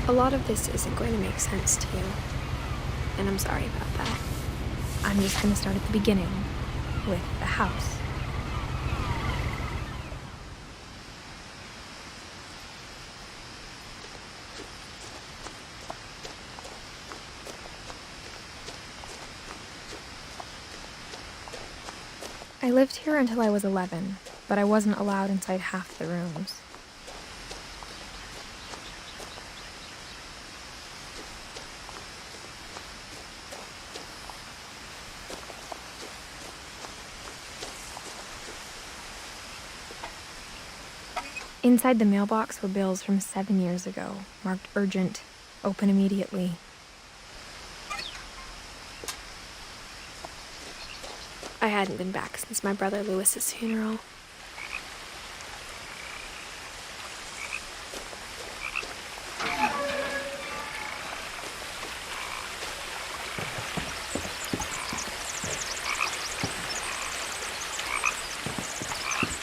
A lot of this isn't going to make sense to you, and I'm sorry about that. I'm just going to start at the beginning with the house. I lived here until I was 11, but I wasn't allowed inside half the rooms. Inside the mailbox were bills from 7 years ago, marked urgent, open immediately. I hadn't been back since my brother Lewis's funeral.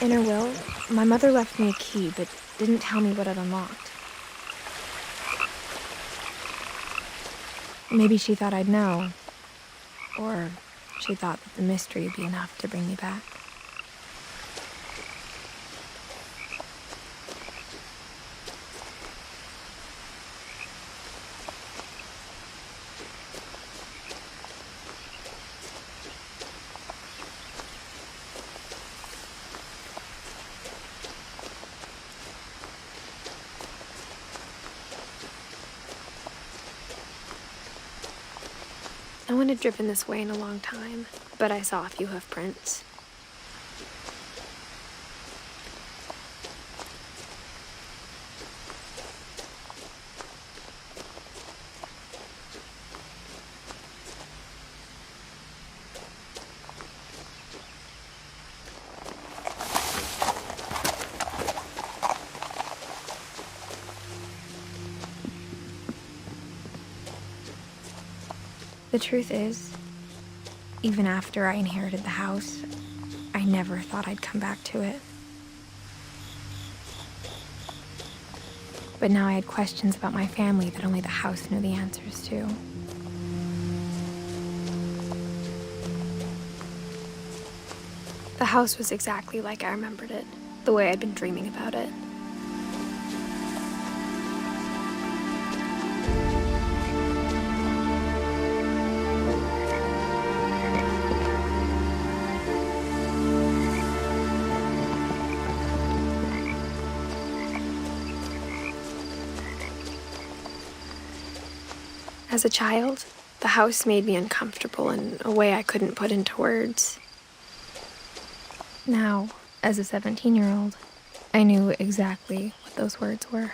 In her will, my mother left me a key, but didn't tell me what it unlocked. Maybe she thought I'd know, or she thought that the mystery would be enough to bring me back. No one had driven this way in a long time, but I saw a few hoof prints. The truth is, even after I inherited the house, I never thought I'd come back to it. But now I had questions about my family that only the house knew the answers to. The house was exactly like I remembered it, the way I'd been dreaming about it. As a child, the house made me uncomfortable in a way I couldn't put into words. Now, as a 17-year-old, I knew exactly what those words were.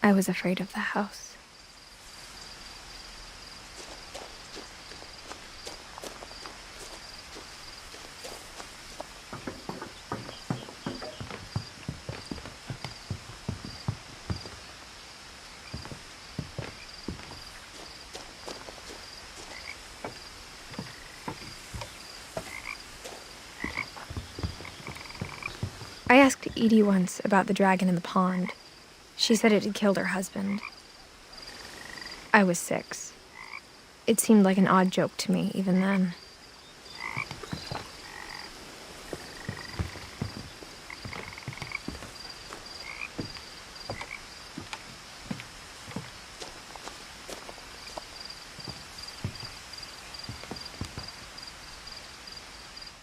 I was afraid of the house. I asked Edie once about the dragon in the pond. She said it had killed her husband. I was 6. It seemed like an odd joke to me, even then.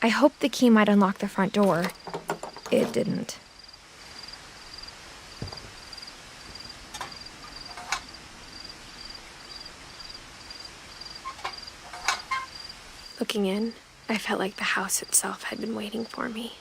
I hoped the key might unlock the front door. It didn't. Looking in, I felt like the house itself had been waiting for me.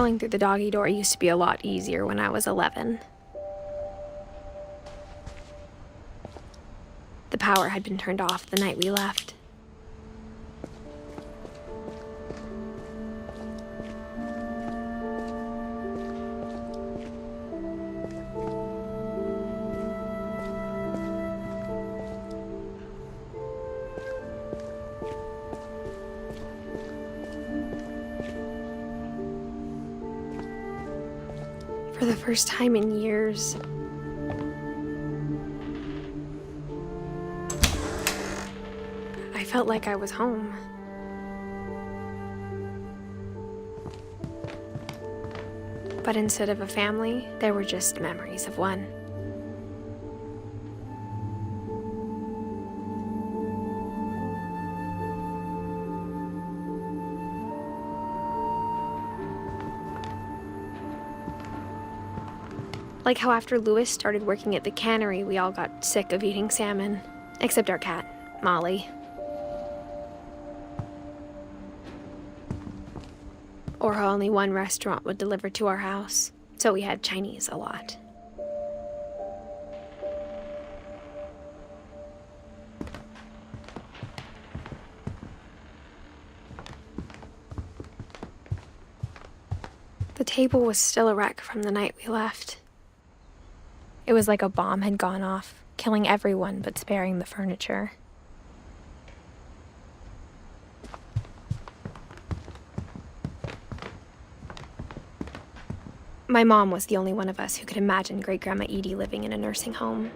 Crawling through the doggy door used to be a lot easier when I was 11. The power had been turned off the night we left. For the first time in years, I felt like I was home. But instead of a family, there were just memories of one. Like how after Lewis started working at the cannery, we all got sick of eating salmon, except our cat, Molly. Or how only one restaurant would deliver to our house, so we had Chinese a lot. The table was still a wreck from the night we left. It was like a bomb had gone off, killing everyone but sparing the furniture. My mom was the only one of us who could imagine Great-Grandma Edie living in a nursing home.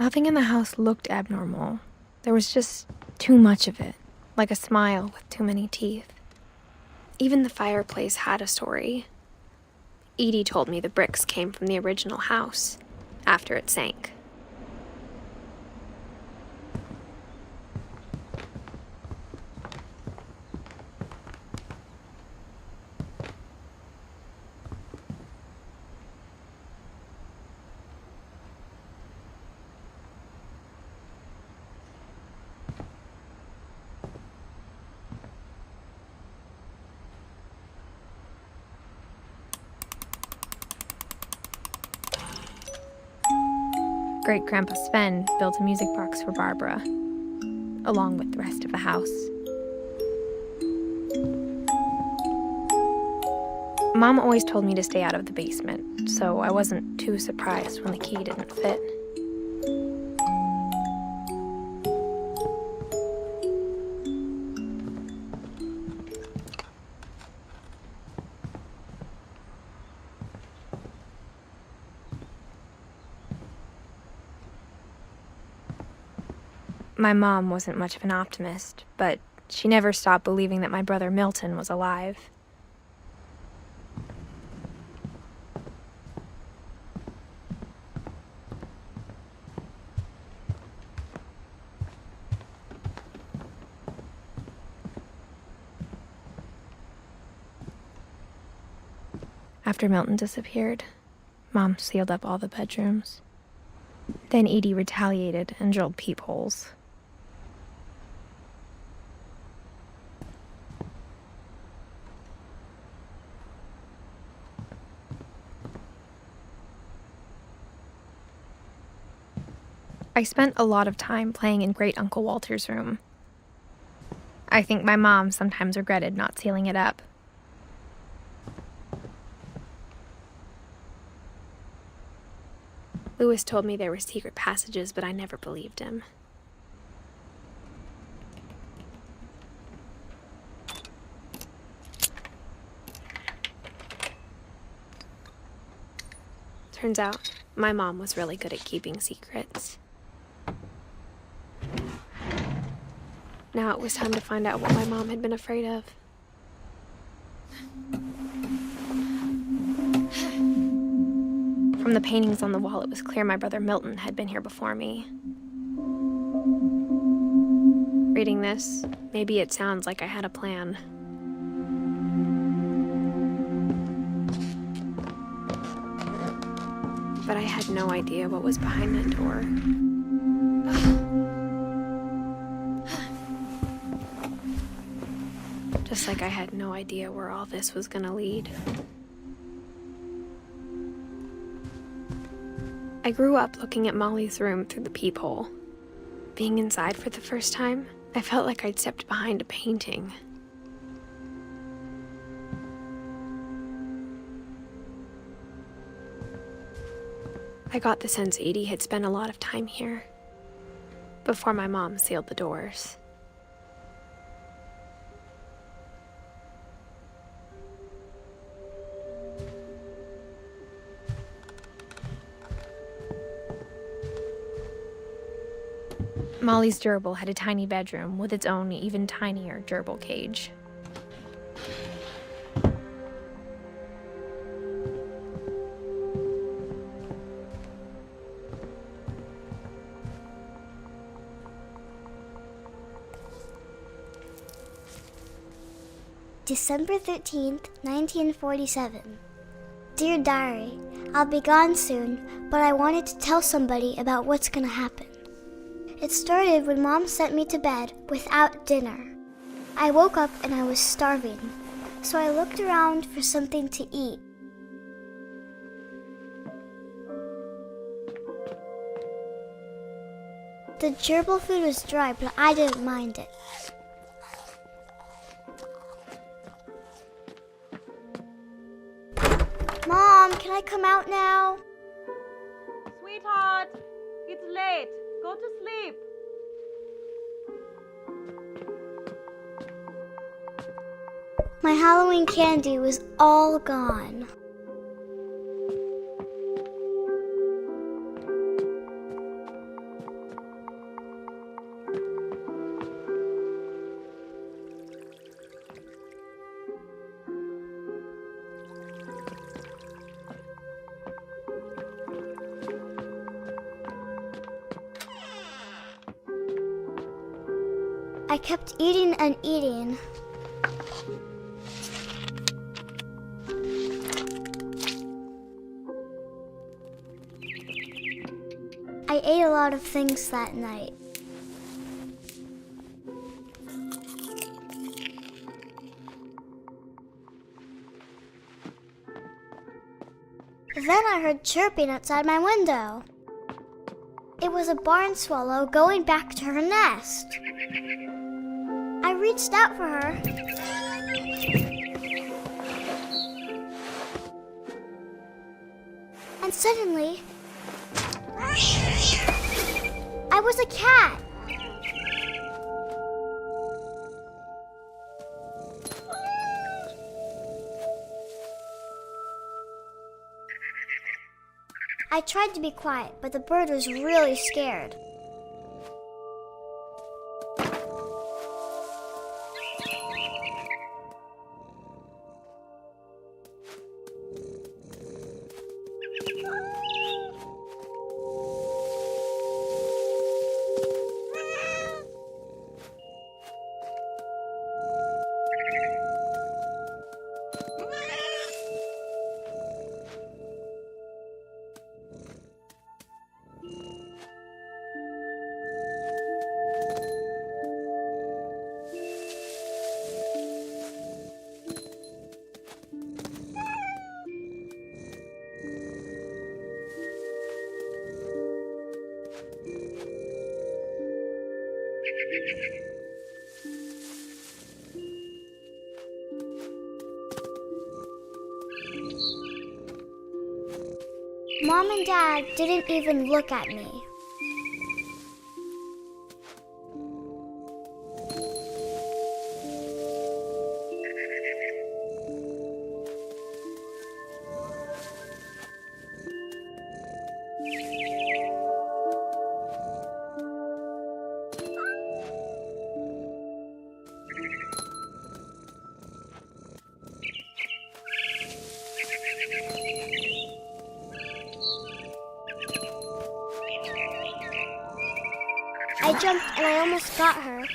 Nothing in the house looked abnormal. There was just too much of it, like a smile with too many teeth. Even the fireplace had a story. Edie told me the bricks came from the original house, after it sank. Great-Grandpa Sven built a music box for Barbara, along with the rest of the house. Mom always told me to stay out of the basement, so I wasn't too surprised when the key didn't fit. My mom wasn't much of an optimist, but she never stopped believing that my brother Milton was alive. After Milton disappeared, Mom sealed up all the bedrooms. Then Edie retaliated and drilled peepholes. I spent a lot of time playing in Great Uncle Walter's room. I think my mom sometimes regretted not sealing it up. Lewis told me there were secret passages, but I never believed him. Turns out, my mom was really good at keeping secrets. Now it was time to find out what my mom had been afraid of. From the paintings on the wall, it was clear my brother Milton had been here before me. Reading this, maybe it sounds like I had a plan. but I had no idea what was behind that door. Just like I had no idea where all this was gonna lead. I grew up looking at Molly's room through the peephole. Being inside for the first time, I felt like I'd stepped behind a painting. I got the sense Edie had spent a lot of time here, before my mom sealed the doors. Molly's gerbil had a tiny bedroom with its own even tinier gerbil cage. December 13th, 1947. Dear Diary, I'll be gone soon, but I wanted to tell somebody about what's gonna happen. It started when Mom sent me to bed without dinner. I woke up and I was starving, so I looked around for something to eat. The gerbil food was dry, but I didn't mind it. Mom, can I come out now? Sweetheart, it's late. Go to sleep. My Halloween candy was all gone. I kept eating and eating. I ate a lot of things that night. Then I heard chirping outside my window. It was a barn swallow going back to her nest. I reached out for her. And suddenly, I was a cat. I tried to be quiet, but the bird was really scared. Mom and Dad didn't even look at me. I jumped and I almost got her.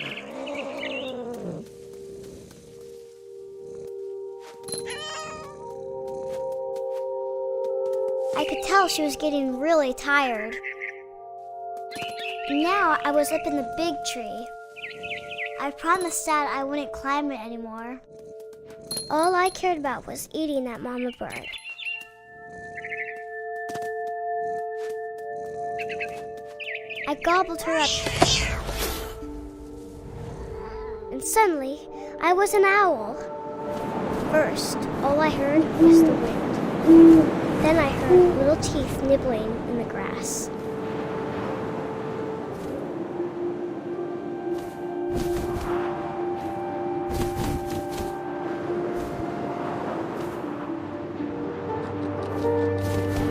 I could tell she was getting really tired. Now I was up in the big tree. I promised Dad I wouldn't climb it anymore. All I cared about was eating that mama bird. I gobbled her up. And suddenly, I was an owl. First, all I heard was the wind. Then I heard little teeth nibbling in the grass.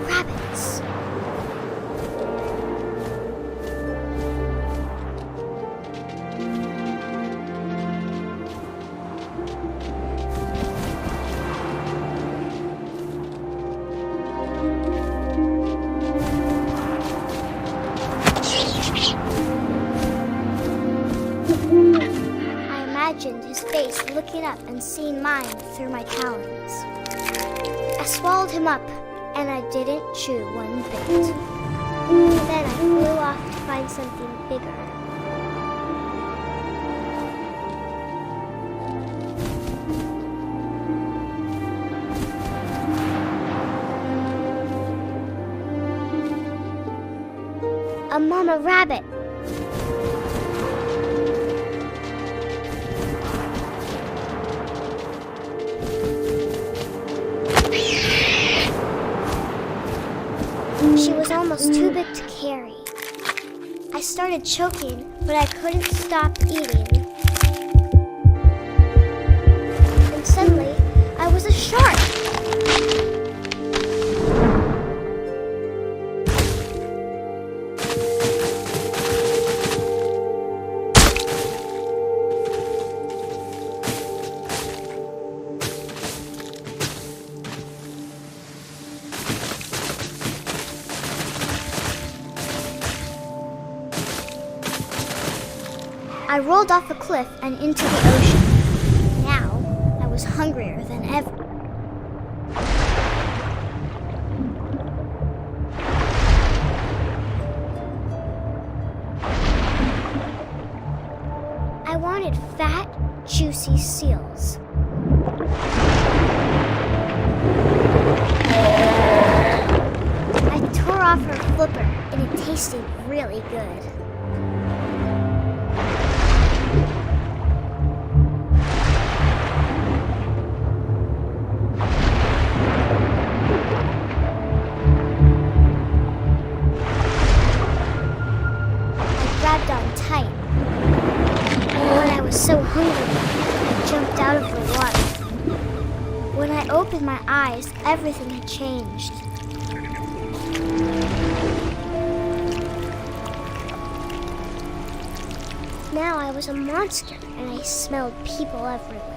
Rabbits. I imagined his face looking up and seeing mine through my talons. I swallowed him up, and I didn't chew one bit. Then I flew off to find something bigger. A mama rabbit. She was almost too big to carry. I started choking, but I couldn't stop eating. And suddenly, I was a shark. I rolled off a cliff and into the ocean. Now, I was hungrier than ever. I wanted fat, juicy seals. I tore off her flipper, and it tasted really good. So hungry, I jumped out of the water. When I opened my eyes, everything had changed. Now I was a monster, and I smelled people everywhere.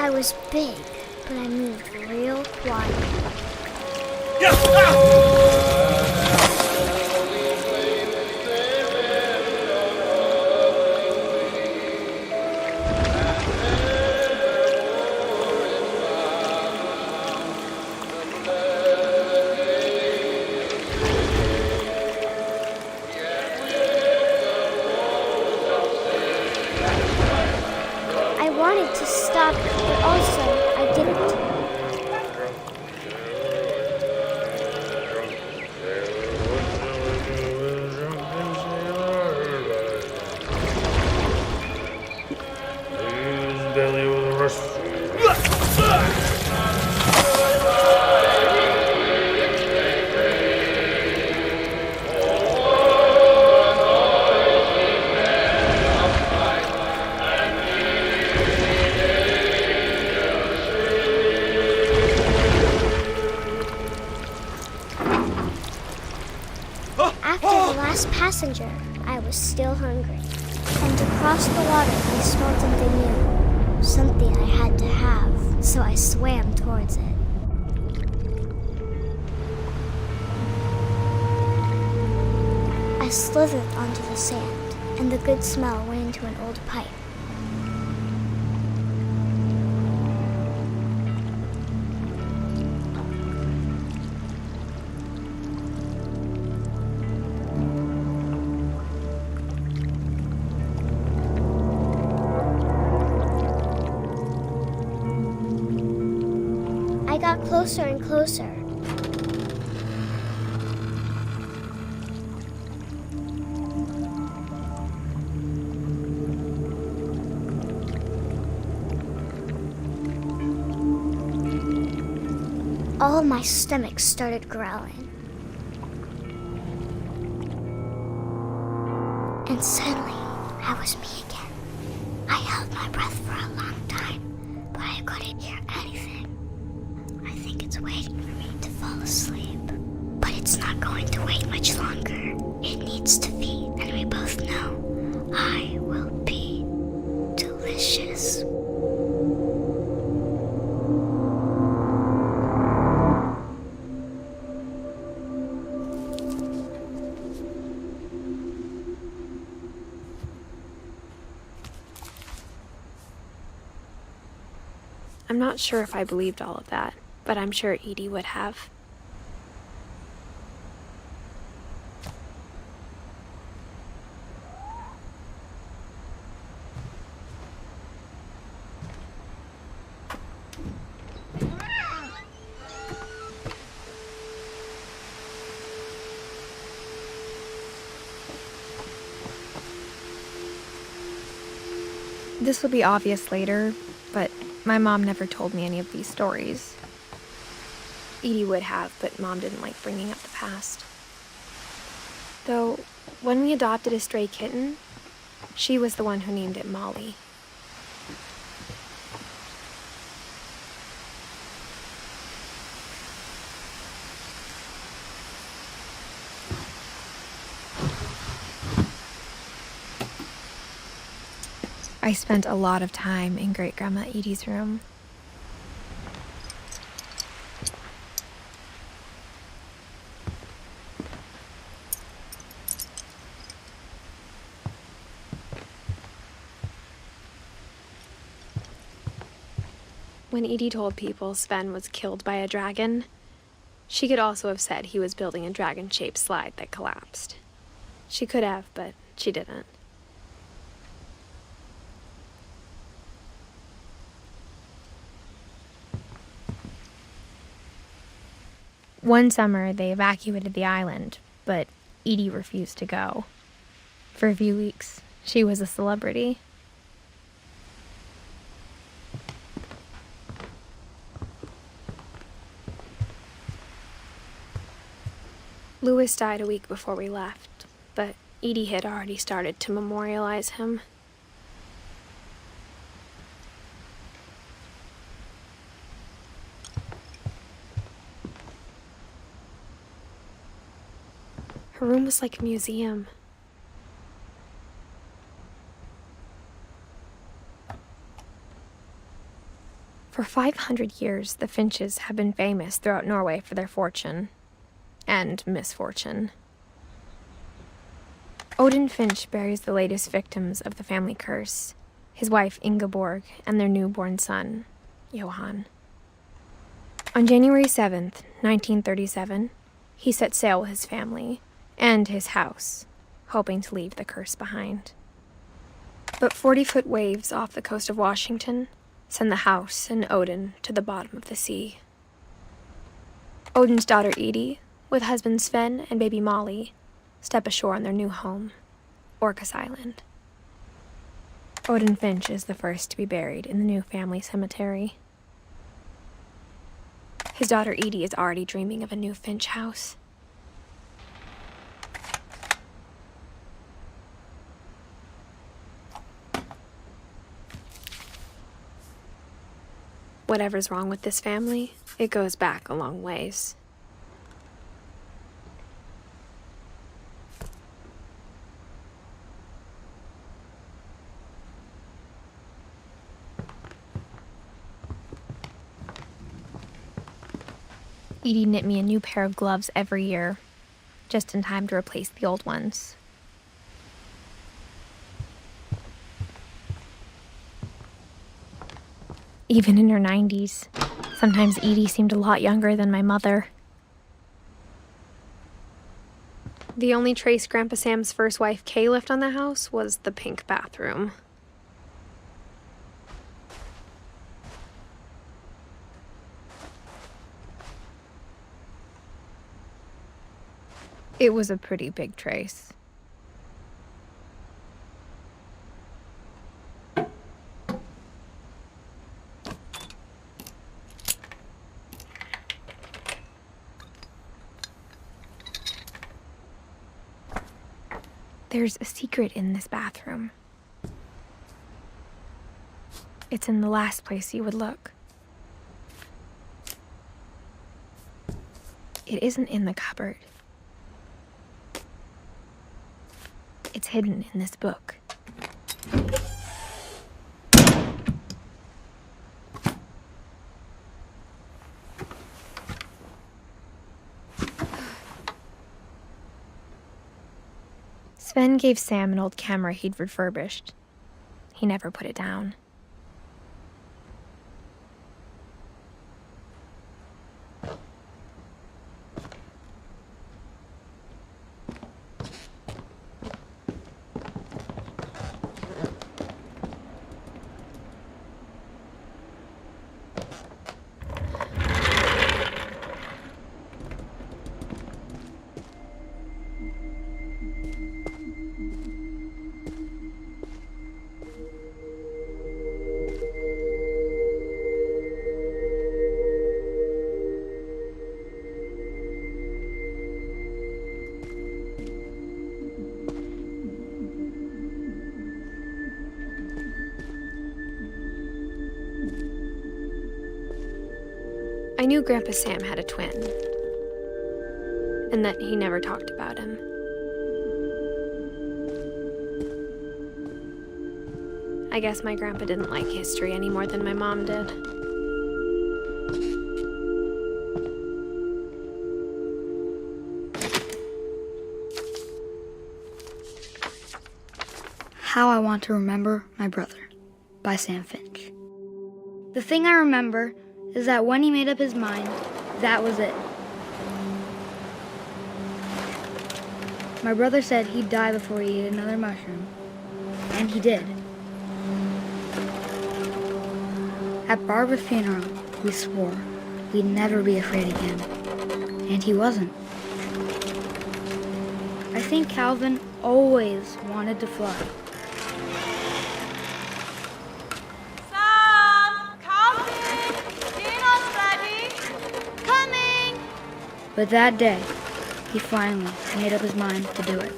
I was big, but I moved real quiet. I wanted to stop, but also I didn't. messenger, I was still hungry. And across the water, I smelled something new. Something I had to have, so I swam towards it. I slithered onto the sand, and the good smell went into an old pipe. I got closer and closer. All my stomach started growling. And suddenly, I was me again. I held my breath for a long time, but I couldn't hear anything. I think it's waiting for me to fall asleep. But it's not going to wait much longer. It needs to feed, and we both know I will be delicious. I'm not sure if I believed all of that, but I'm sure Edie would have. This will be obvious later, but my mom never told me any of these stories. Edie would have, but Mom didn't like bringing up the past. Though, when we adopted a stray kitten, she was the one who named it Molly. I spent a lot of time in Great-Grandma Edie's room. When Edie told people Sven was killed by a dragon, she could also have said he was building a dragon-shaped slide that collapsed. She could have, but she didn't. One summer, they evacuated the island, but Edie refused to go. For a few weeks, she was a celebrity. Louis died a week before we left, but Edie had already started to memorialize him. Her room was like a museum. For 500 years, the Finches have been famous throughout Norway for their fortune and misfortune. Odin Finch buries the latest victims of the family curse, his wife Ingeborg and their newborn son, Johan. On January 7th, 1937, he set sail with his family and his house, hoping to leave the curse behind. But 40-foot waves off the coast of Washington send the house and Odin to the bottom of the sea. Odin's daughter Edie, with husband Sven and baby Molly, step ashore on their new home, Orcas Island. Odin Finch is the first to be buried in the new family cemetery. His daughter Edie is already dreaming of a new Finch house. Whatever's wrong with this family, it goes back a long ways. Edie knit me a new pair of gloves every year, just in time to replace the old ones. Even in her 90s, sometimes Edie seemed a lot younger than my mother. The only trace Grandpa Sam's first wife, Kay, left on the house was the pink bathroom. It was a pretty big trace. There's a secret in this bathroom. It's in the last place you would look. It isn't in the cupboard. It's hidden in this book. Sven gave Sam an old camera he'd refurbished. He never put it down. I knew Grandpa Sam had a twin, and that he never talked about him. I guess my grandpa didn't like history any more than my mom did. How I Want to Remember My Brother by Sam Finch. The thing I remember is that when he made up his mind, that was it. My brother said he'd die before he ate another mushroom, and he did. At Barbara's funeral, we swore we'd never be afraid again, and he wasn't. I think Calvin always wanted to fly. But that day, he finally made up his mind to do it.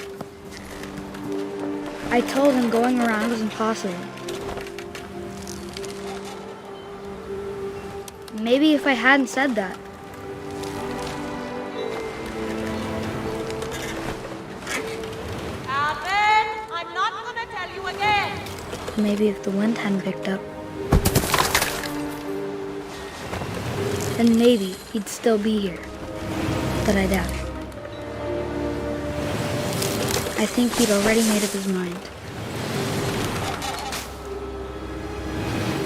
I told him going around was impossible. Maybe if I hadn't said that. Alvin, I'm not gonna tell you again. Maybe if the wind hadn't picked up. Then maybe he'd still be here. But I doubt it. I think he'd already made up his mind.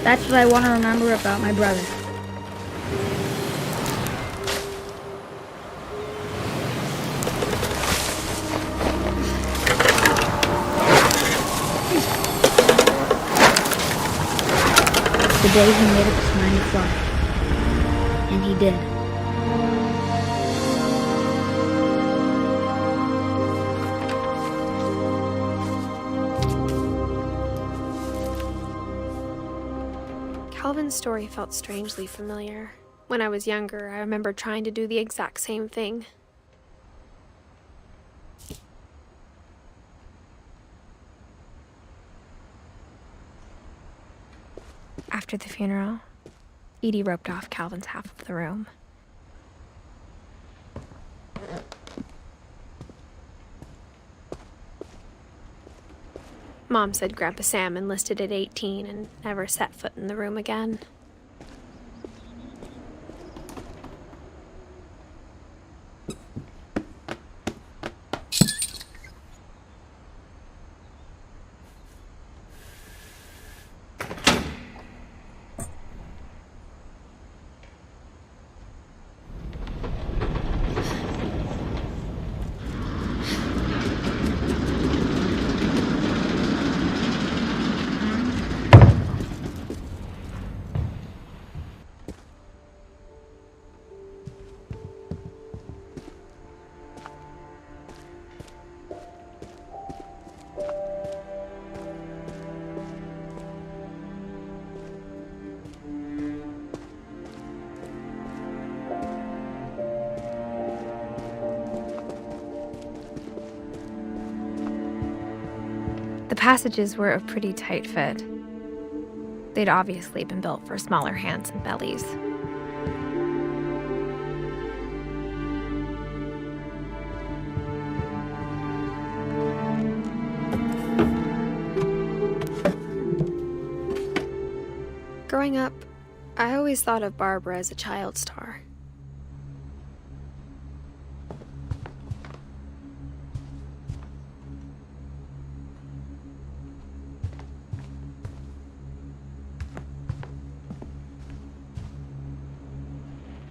That's what I want to remember about my brother. The day he made up his mind to fly. And he did. Calvin's story felt strangely familiar. When I was younger, I remember trying to do the exact same thing. After the funeral, Edie roped off Calvin's half of the room. Mom said Grandpa Sam enlisted at 18 and never set foot in the room again. passages were a pretty tight fit. They'd obviously been built for smaller hands and bellies. Growing up, I always thought of Barbara as a child star.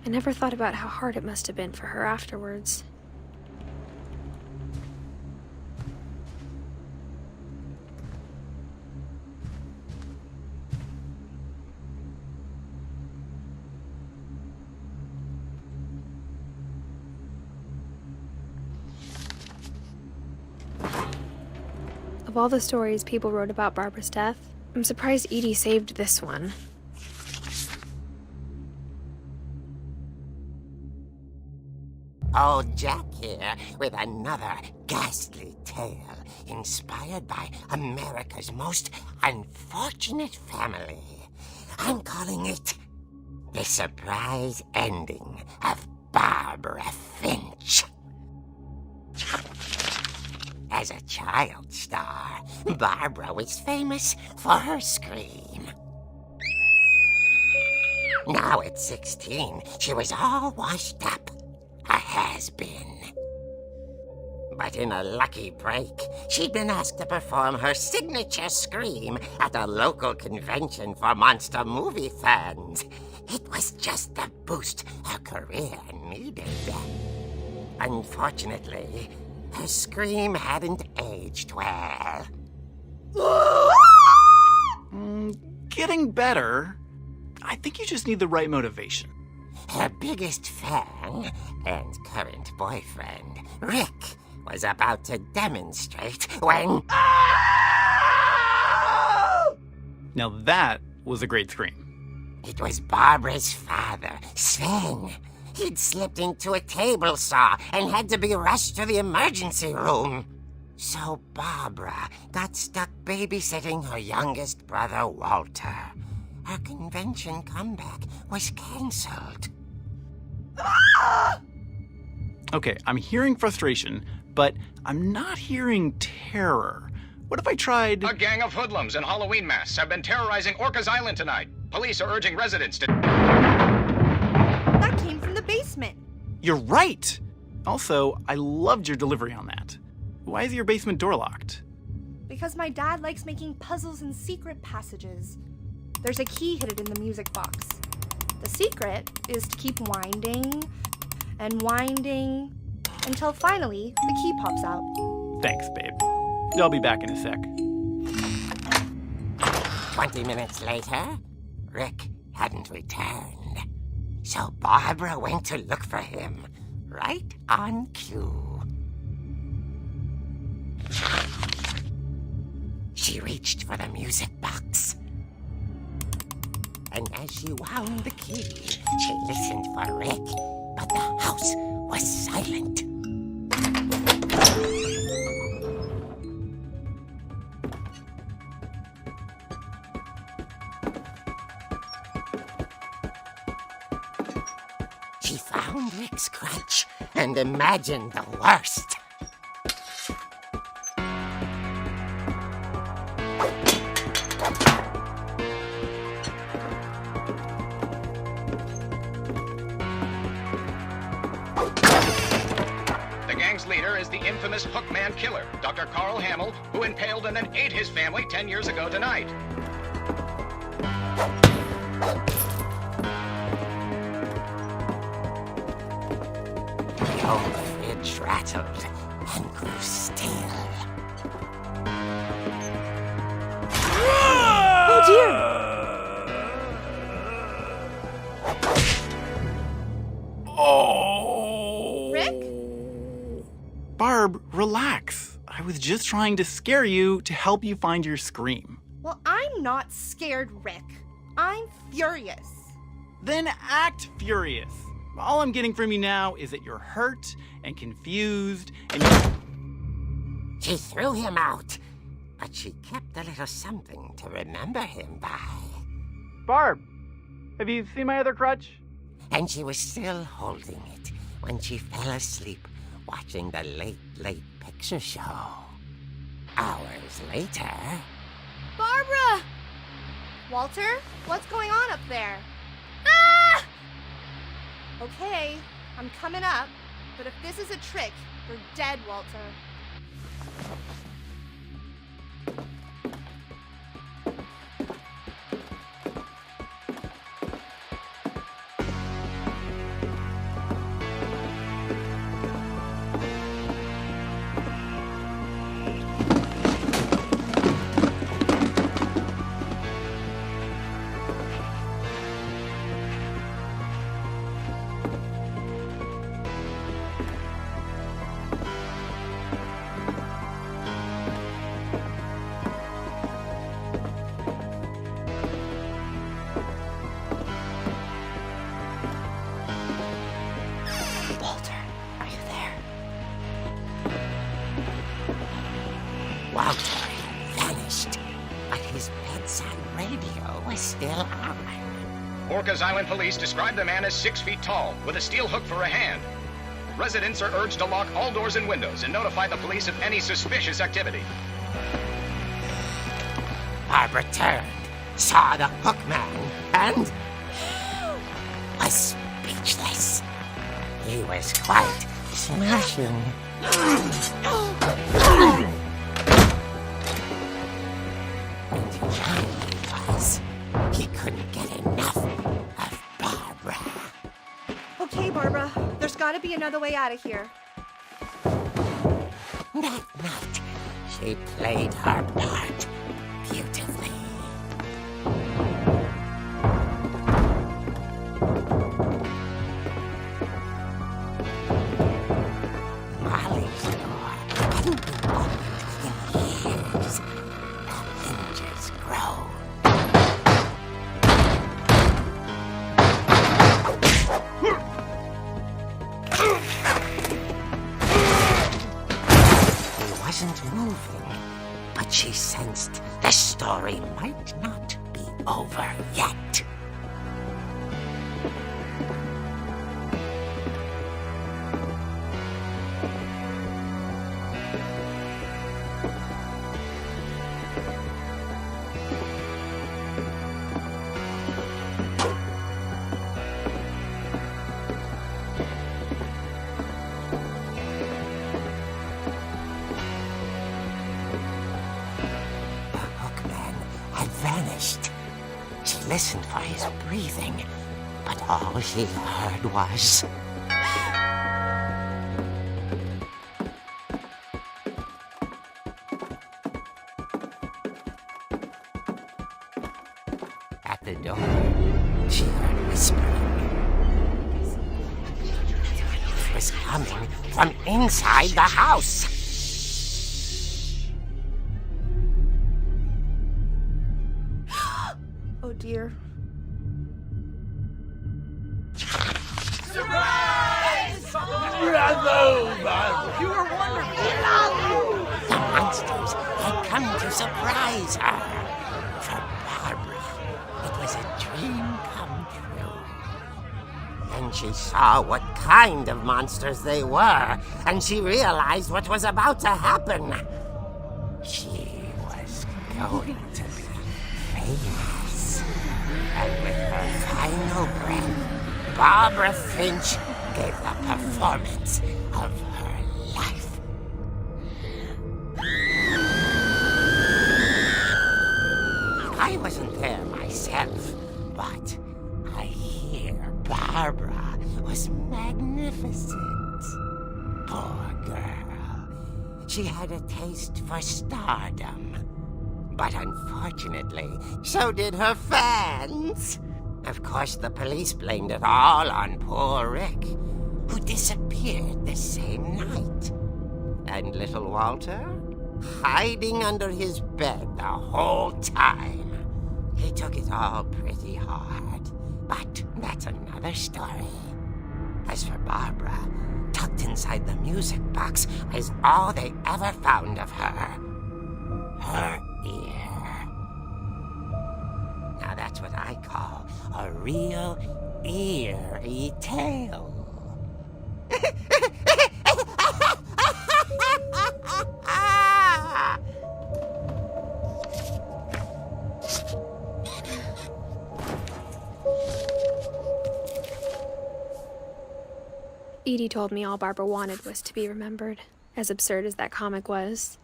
I never thought about how hard it must have been for her afterwards. Of all the stories people wrote about Barbara's death, I'm surprised Edie saved this one. Old Jack here with another ghastly tale inspired by America's most unfortunate family. I'm calling it The Surprise Ending of Barbara Finch. As a child star, Barbara was famous for her scream. Now at 16, she was all washed up. A has-been. But in a lucky break, she'd been asked to perform her signature scream at a local convention for monster movie fans. It was just the boost her career needed. Unfortunately, her scream hadn't aged well. Getting better. I think you just need the right motivation. Her biggest fan and current boyfriend, Rick, was about to demonstrate when... Now that was a great scream. It was Barbara's father, Sven. He'd slipped into a table saw and had to be rushed to the emergency room. So Barbara got stuck babysitting her youngest brother, Walter. Her convention comeback was cancelled. Okay, I'm hearing frustration, but I'm not hearing terror. What if I tried... A gang of hoodlums in Halloween masks have been terrorizing Orcas Island tonight. Police are urging residents to... That came from the basement. You're right! Also, I loved your delivery on that. Why is your basement door locked? Because my dad likes making puzzles and secret passages. There's a key hidden in the music box. The secret is to keep winding and winding until finally the key pops out. Thanks, babe. I'll be back in a sec. 20 minutes later, Rick hadn't returned. So Barbara went to look for him, right on cue. She reached for the music box. And as she wound the key, she listened for Rick, but the house was silent. She found Rick's crutch and imagined the worst. The gang's leader is the infamous Hookman killer, Dr. Carl Hamill, who impaled and then ate his family 10 years ago tonight. The old fridge rattled and grew still. Oh dear! Oh! Rick? Barb, relax. I was just trying to scare you to help you find your scream. Well, I'm not scared, Rick. I'm furious. Then act furious. All I'm getting from you now is that you're hurt and confused and She threw him out, but she kept a little something to remember him by. Barb, have you seen my other crutch? And she was still holding it when she fell asleep watching the late picture show. Hours later... Barbara! Walter, what's going on up there? Ah! Okay, I'm coming up, but if this is a trick, you're dead, Walter. Walter had vanished, but his bedside radio was still on. Orcas Island police describe the man as 6 feet tall, with a steel hook for a hand. Residents are urged to lock all doors and windows and notify the police of any suspicious activity. Barbara turned, saw the hook man, and was speechless. He was quite smashing. He couldn't get enough of Barbara. Okay, Barbara, there's gotta be another way out of here. That night, she played her part beautifully. Molly's door hadn't been opened in years. The hinges groaned. Wasn't moving, but she sensed the story might not be over yet. Vanished. She listened for his breathing, but all she heard was... At the door, she heard whispering. It was coming from inside the house. Oh dear. Surprise! Bravo, Bob! You were wonderful! The monsters had come to surprise her. For Barbara, it was a dream come true. Then she saw what kind of monsters they were, and she realized what was about to happen. She was going to be famous. And with her final breath, Barbara Finch gave the performance of her life. I wasn't there myself, but I hear Barbara was magnificent. Poor girl. She had a taste for stardom. But unfortunately, so did her fans. Of course, the police blamed it all on poor Rick, who disappeared the same night. And little Walter, hiding under his bed the whole time. He took it all pretty hard, but that's another story. As for Barbara, tucked inside the music box is all they ever found of her. Her real eerie tale. Edie told me all Barbara wanted was to be remembered, as absurd as that comic was.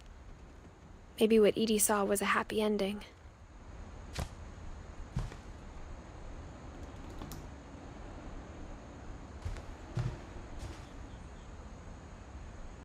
Maybe what Edie saw was a happy ending.